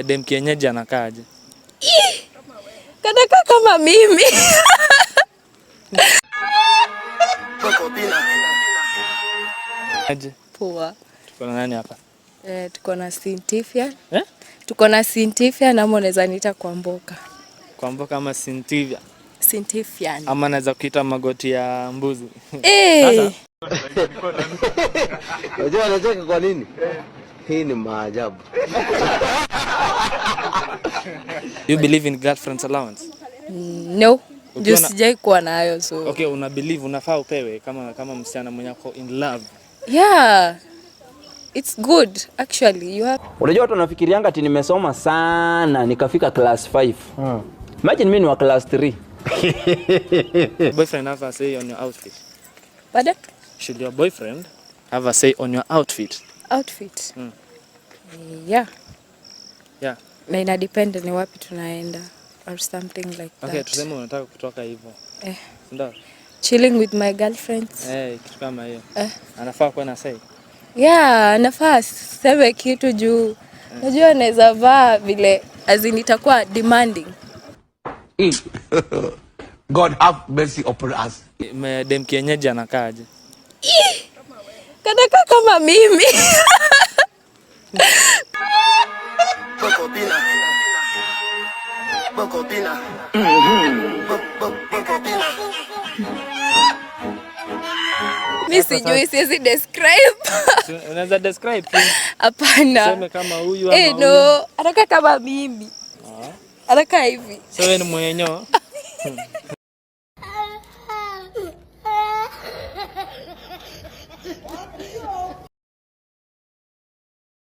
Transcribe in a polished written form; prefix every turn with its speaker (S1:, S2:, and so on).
S1: Dem kienyeji anakaaje?
S2: Kanaka kama mimi.
S1: Aje.
S2: Poa.
S1: Tuko na nani hapa?
S2: Tuko na Cynthia. Tuko na Cynthia na mnaweza niita Kwamboka.
S1: Kwamboka ama Cynthia?
S2: Cynthia.
S1: Ama naweza kuita magoti ya mbuzi.
S2: Sasa.
S3: Unajua anacheka kwa nini? Hii ni maajabu.
S1: You believe in girlfriend's allowance?
S2: No. Just sijai kuwa nayo so.
S1: Okay, una believe unafaa upewe kama msichana mwenye ako in love.
S2: Yeah. It's good actually. You have.
S4: Unajua watu wanafikirianga ati nimesoma sana nikafika class 5. Imagine mimi ni wa class 3.
S1: Boyfriend have a say on your outfit?
S2: Pardon?
S1: Should your boyfriend have a say on your outfit?
S2: Outfit? Yeah.
S1: Yeah.
S2: Na ina depend ni wapi tunaenda or something like that.
S1: Okay, tuseme unataka kutoka hivyo. Ndio.
S2: Chilling with my girlfriends.
S1: Kitu kama hiyo. Anafaa kuwa na say.
S2: Yeah, anafaa sema kitu juu. Unajua naweza vaa vile azin itakuwa demanding.
S5: God have mercy upon us.
S1: Dem kienyeji anakaaje?
S2: Kanaka kama mimi. Mimi sijui siwezi describe.
S1: Unaweza describe?
S2: Hapana.
S1: Sema kama huyu ama huyu.
S2: No, anaka kama mimi. Anaka hivi.
S1: So wewe ni mwenyewe.